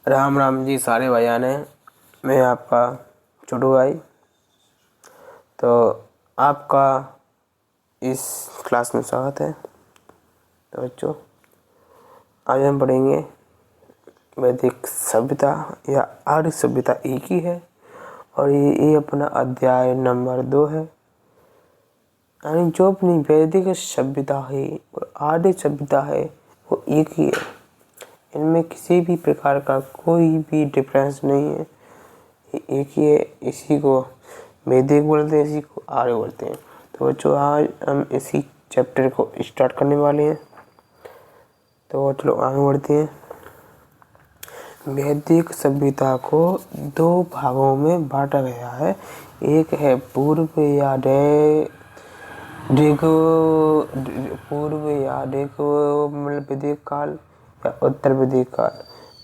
राम राम जी सारे भैया ने। मैं आपका छोटू भाई। तो आपका इस क्लास में स्वागत है। तो बच्चों, आज हम पढ़ेंगे वैदिक सभ्यता या आर्य सभ्यता एक ही है, और ये अपना अध्याय नंबर 2 है। यानी जो अपनी वैदिक सभ्यता है और आर्य सभ्यता है वो एक ही है। इनमें किसी भी प्रकार का कोई भी डिफरेंस नहीं है, एक ही है। इसी को वैदिक बोलते हैं, इसी को आर्य बोलते हैं। तो बच्चों, आज हम इसी चैप्टर को स्टार्ट करने वाले हैं। तो चलो आगे बढ़ते हैं। वैदिक सभ्यता को 2 भागों में बांटा गया है। एक है पूर्व या मतलब वैदिक काल या उत्तर वैदिक काल।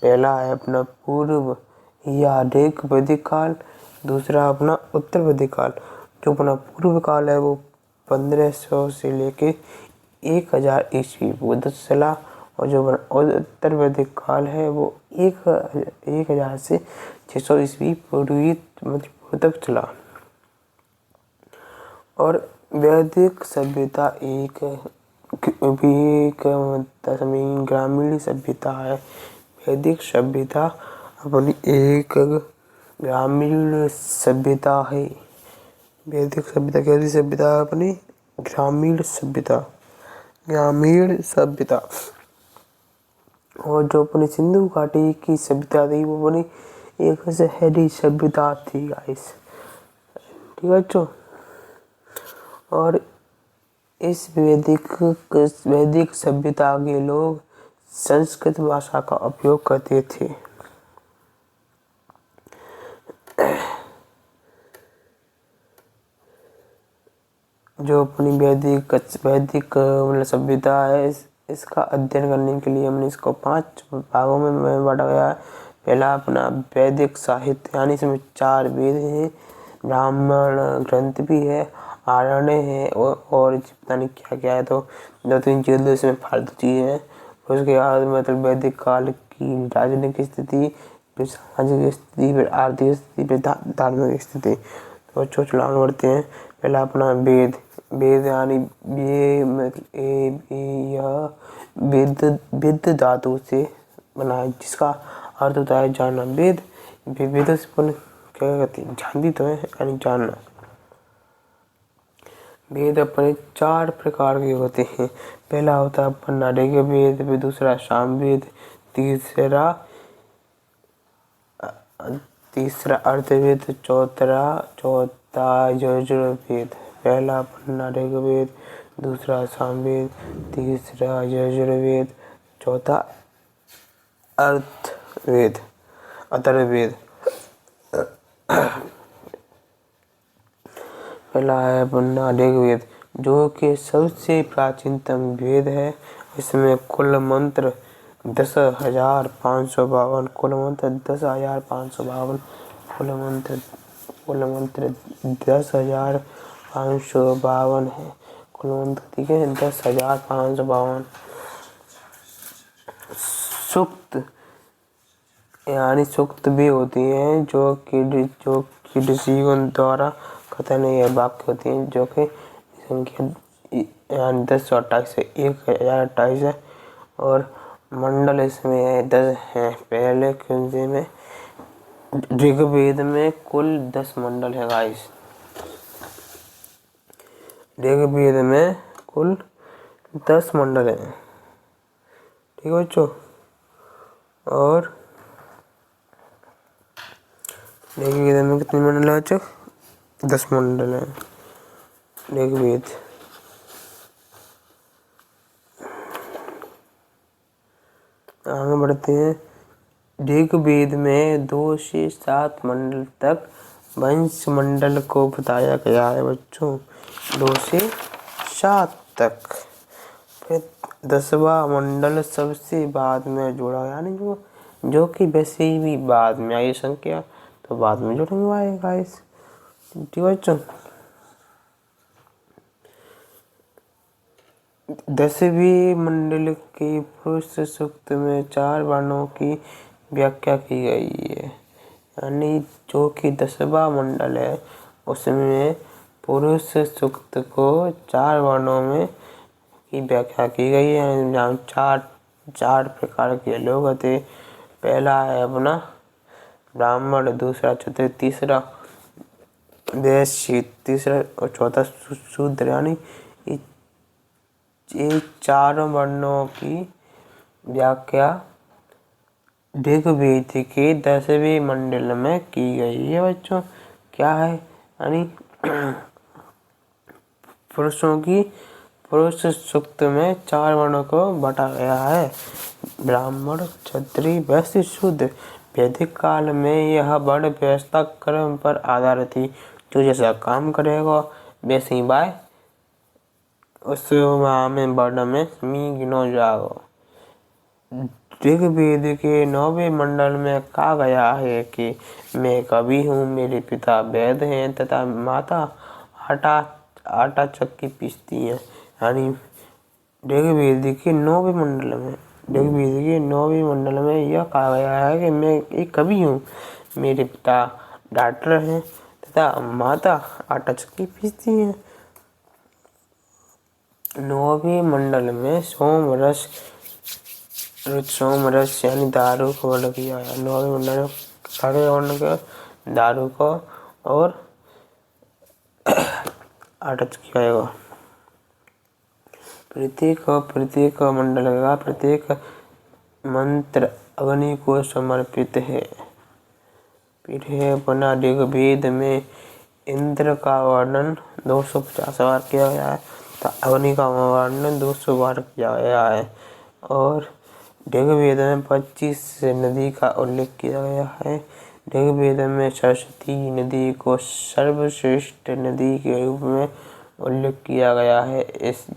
पहला है अपना पूर्व या वैदिक काल, दूसरा अपना उत्तर वैदिक काल। जो अपना पूर्व काल है वो 1500 से लेके 1000 ईस्वी बुद्ध चला, और जो उत्तर वैदिक काल है वो 1000 से 600 ईस्वी पूर्व तक चला। और वैदिक सभ्यता एक ग्रामीण सभ्यता है। वैदिक सभ्यता अपनी एक ग्रामीण सभ्यता है। वैदिक सभ्यता कैसी सभ्यता अपनी ग्रामीण सभ्यता। और जो अपनी सिंधु घाटी की सभ्यता थी वो अपनी एक शहरी सभ्यता थी गाइस। ठीक है बच्चों। और इस वैदिक सभ्यता के लोग संस्कृत भाषा का उपयोग करते थे। जो अपनी वैदिक मतलब सभ्यता है, इसका अध्ययन करने के लिए हमने इसको 5 भागों में बांटा गया है। पहला अपना वैदिक साहित्य, यानी इसमें 4 वेद हैं, ब्राह्मण ग्रंथ भी है, आरण्य है, और पता नहीं क्या क्या है। तो 2-3 चीज़ें इसमें फालतू चीज़ें हैं। उसके बाद मतलब वैदिक काल की राजनीतिक स्थिति, फिर सामाजिक स्थिति, फिर आर्थिक स्थिति, फिर धार्मिक स्थिति। तो चलो आगे बढ़ते हैं। पहला अपना वेद यानी ये यह विद धातु से बना है, जिसका अर्थ होता है जानना। वेद से क्या कहते हैं, जानती तो है, यानी जानना। वेद अपने 4 प्रकार के होते हैं। पहला होता है अपना ऋग वेद, फिर दूसरा सामवेद, तीसरा अर्थवेद, चौथा यजुर्वेद। पहला अपना ऋग्वेद, दूसरा सामवेद, तीसरा यजुर्वेद, चौथा अथर्ववेद। पहला है अपना ऋग्वेद, जो कि सबसे प्राचीनतम वेद है। इसमें कुल मंत्र 10,552, कुल मंत्र 10,552, कुल मंत्र 10,552 है। कुल मंत्र ठीक है 10,552। सूक्त यानी सूक्त भी होती हैं, जो कि ऋषियों द्वारा कथन या वाक्य होती हैं, जो कि संख्या यानी 1028 से 1028 है। और मंडल इसमें 10 हैं। पहले कुंजी में ऋग्वेद में कुल 10 मंडल है गाइस। ऋग्वेद में कुल 10 मंडल हैं। ठीक है बच्चों। और ऋग्वेद में कितने मंडल है बच्चों? 10 मंडल हैं ऋग्वेद। आगे बढ़ते हैं। ऋग्वेद में 2 से 7 मंडल तक वंश मंडल को बताया गया है बच्चों, 2 से 7 तक। फिर 10वां मंडल सबसे बाद में जोड़ा, यानी जो कि वैसे ही भी बाद में आई संख्या, तो बाद में जोड़ेंगे गाइस। ठीक है बच्चों। 10वीं मंडल के पुरुष सूक्त में 4 वर्णों की व्याख्या की गई है। यानी जो कि 10वां मंडल है उसमें पुरुष सूक्त को 4 वर्णों में की व्याख्या की गई है। जहाँ चार प्रकार के लोग थे। पहला है अपना ब्राह्मण, दूसरा क्षत्रिय, तीसरा वैश्य, तीसरा और चौथा शूद्र। यानी ये चारों वर्णों की व्याख्या ऋग्वेद के 10वें मंडल में की गई है बच्चों। क्या है? यानी पुरुष सूक्त में 4 वर्णों को बांटा गया है। ब्राह्मण, क्षत्रिय, वैश्य, शूद्र। वैदिक काल में यह वर्ण व्यवस्था क्रम पर आधारित थी। जो जैसा काम करेगा वैसे ही बाय उस में वर्ण में गिनो जाओ। ऋग्वेद के 9वें मंडल में कहा गया है कि मैं कवि हूँ, मेरे पिता वैद्य हैं तथा माता आटा चक्की पीसती हैं। यानी ऋग्वेद के 9वें मंडल में यह कहा गया है कि मैं एक कवि हूँ, मेरे पिता डॉक्टर हैं तथा माता आटा चक्की पीसती हैं। 9वें मंडल में सोम रस यानी दारू को वर्ण किया गया। 9वें मंडल में सारे वर्ण के दारू को और आटा चक्की जाएगा। प्रत्येक मंडल का प्रत्येक मंत्र अग्नि को समर्पित है। अपना ऋग्वेद में इंद्र का वर्णन 250 बार किया गया है, अग्नि का वर्णन 200 बार किया गया है। और ऋग्वेद में 25 नदी का उल्लेख किया गया है। ऋग्वेद में सरस्वती नदी को सर्वश्रेष्ठ नदी के रूप में उल्लेख किया गया है,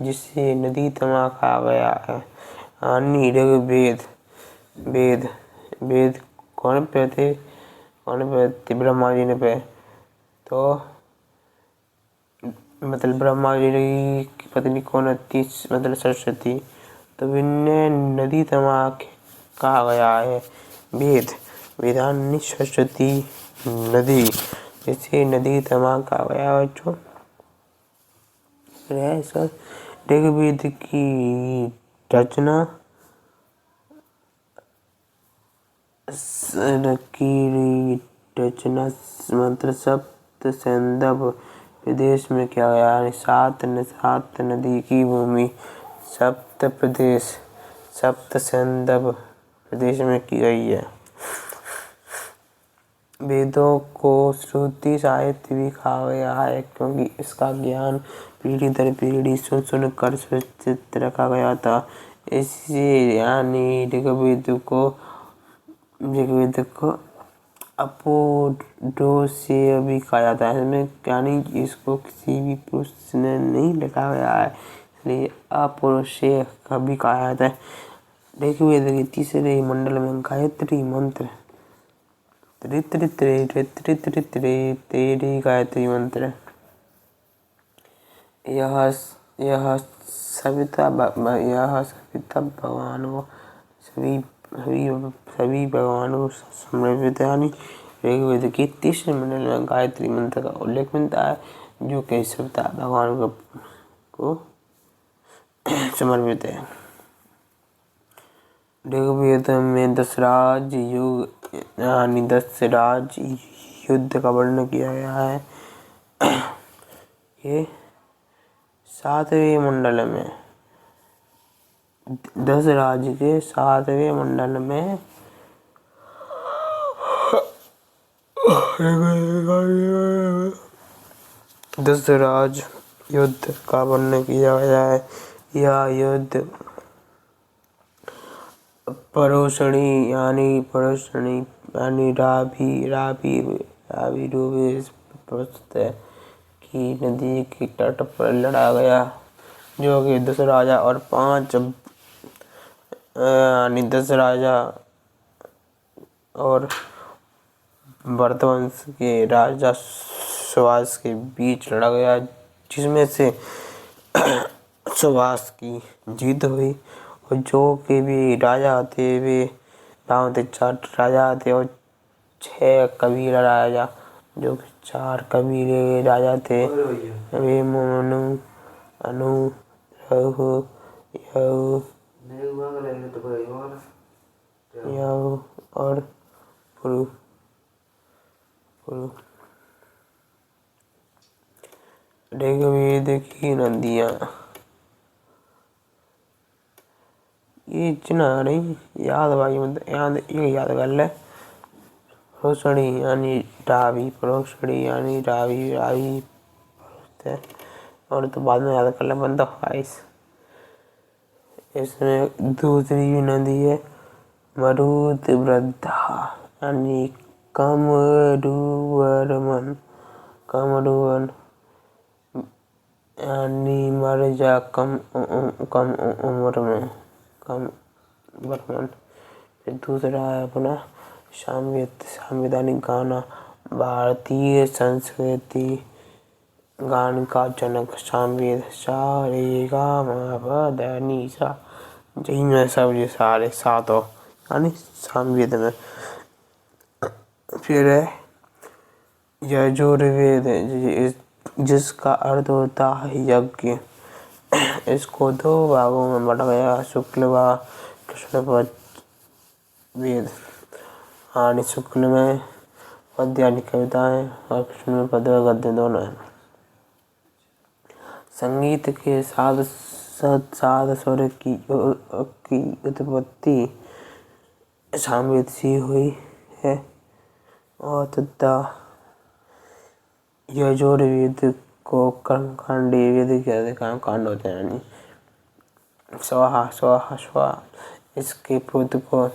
जिसे नदी तमा कहा गया है। यानी ऋग्वेद वेद कौन पे थे? ब्रह्मा जी ने पे। तो मतलब ब्रह्मा जी की पत्नी कौन थी? मतलब सरस्वती। तो इन्हें नदी तमा कहा गया है। वेदानी सरस्वती नदी, जिसे नदी तमा कहा गया है बच्चों। ऋग्वेद की रचना मंत्र सप्त सैंधव प्रदेश में किया गया है। 7 नदी की भूमि सप्त सैंधव प्रदेश में की गई है। वेदों को श्रुति साहित्य भी कहा गया है, क्योंकि इसका ज्ञान पीढ़ी दर पीढ़ी सुन कर सुरक्षित रखा गया था। इसलिए यानी ऋग्वेद को अपोड्रोसिय भी कहा जाता है। इसमें यानी इसको किसी भी पुरुष ने नहीं लिखा गया है, इसलिए अपौरुषेय भी कहा जाता है। ऋग्वेद के 3रे मंडल में गायत्री मंत्र तेरी गायत्री मंत्र यह सविता भगवान को सभी भगवानों को समर्पित है। यानी ऋग्वेद के 3रे मंडल में गायत्री मंत्र का उल्लेख मिलता है, जो कि सविता भगवान को समर्पित है। ऋग्वेद में 10 राज युद्ध का वर्णन किया गया है। ये 7वें मंडल में 10 राज्य के 7वें मंडल में 10 राज युद्ध का वर्णन किया गया है। यह युद्ध परोशनी रावी प्रस्तुत है कि नदी के तट पर लड़ा गया, जो कि 10 राजा और 10 राजा और भरतवंश के राजा सुवास के बीच लड़ा गया, जिसमें से सुवास की जीत हुई। और जो के भी राजा थे वे गाँव थे 4 राजा थे और 6 कबीला राजा, जो कि 4 कबीले राजा थे वे मनु, अनु, रघु, यऊ और पुरु। ऋग्वेद की नदियाँ, ये चिन्ह नहीं याद भाई, मतलब याद कर ले। प्रोषणी यानी रावी, प्रोषणी यानी रावी, रावी और तो बाद में याद कर ले बंदा फाइस। इसमें दूसरी नदी है मरुद्वृद्धा यानी कमरुवन, कमरुवन यानी मर जा कम उम्र में, कम बर्मन। फिर दूसरा है अपना संवैधानिक गाना, भारतीय संस्कृति गान का जनक सामवेद, सा रे गा मा पा धा नी सा, यही में सब ये सारे 7 हो यानी सामवेद में। फिर है यजुर्वेद जिसका अर्थ होता है यज्ञ। इसको 2 भागों में बांटा गया, शुक्ल व कृष्ण वेद यानी शुक्ल में पद्य यानी कविताएं और कृष्ण में पद्य व गद्य दोनों हैं। संगीत के साथ स्वर की उत्पत्ति सामवेद से हुई है और तथा यजुर्वेद को कर्मकांडी वेद के कांड होते हैं यानी स्वाहा स्वाहा स्वाहा। इसके पुत्र को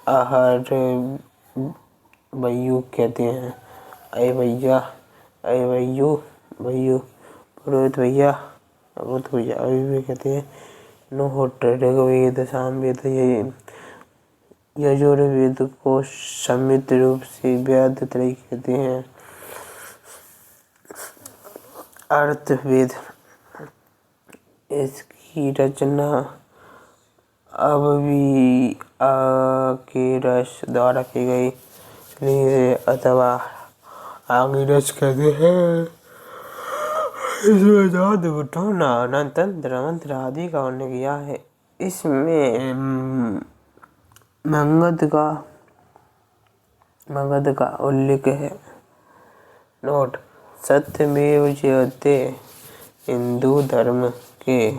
आहर वयु कहते हैं, अय भैया वयु पुरोहित भैया अभी कहते हैं। नोट ऋग्वेद सामवेद यजुर्वेद को संमित रूप से वेद त्रय कहते हैं। अर्थवेद इसकी रचना अववी के रस द्वारा की गई, इसलिए अथवा आंगिरस कहते हैं। इसमें जादू टोना तंत्र मंत्र आदि का उल्लेख किया है। इसमें मगध का उल्लेख है। नोट सत्यमेव जयते हिंदू धर्म के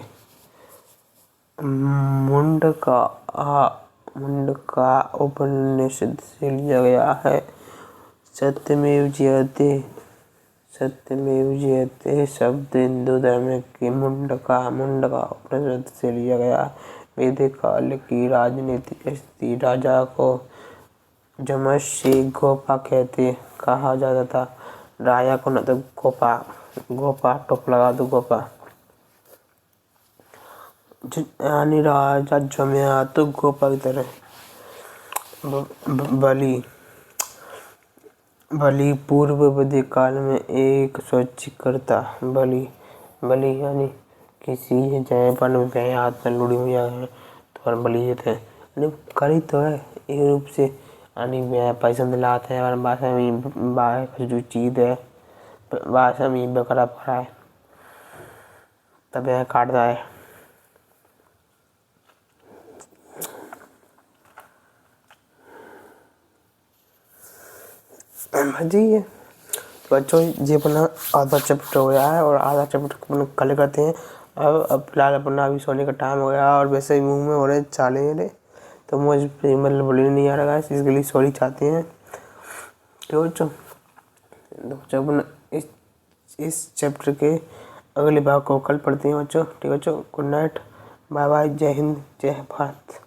मुंडका उपनिषद से लिया गया है। सत्यमेव जयते शब्द हिंदू धर्म के मुंडका उपनिषद से लिया गया। वैदिक काल की राजनीतिक स्थिति, राजा को जमस्य गोपा कहा जाता था। राजा को न तो गोपा टोप लगा दो गोपा यानी राजा जमया तो गोपा की तरह। बलि पूर्व वैदिक काल में एक सृष्टिकर्ता, बलि यानी किसी जगह पर हाथ में लुड़ी हुई है तो बलि थे करी तो है एक रूप से यानी पैसा दिलाते हैं और भाषा में जो चीज़ है भाषा में बकरा पड़ा है तब यह काटता है। जी तो बच्चों ये अपना आधा चैप्टर हो गया है और आधा चैप्टर अपन कल करते हैं। अब फिलहाल अपना अभी सोने का टाइम हो गया और वैसे ही मुंह में हो रहे चाले मेरे तो मुझे मतलब बोलने नहीं आ रहा है, इसके लिए सॉरी चाहते हैं। तो बच्चों अपना इस चैप्टर के अगले भाग को कल पढ़ते हैं बच्चों। ठीक है बच्चों, गुड नाइट, बाय बाय, जय हिंद, जय भारत।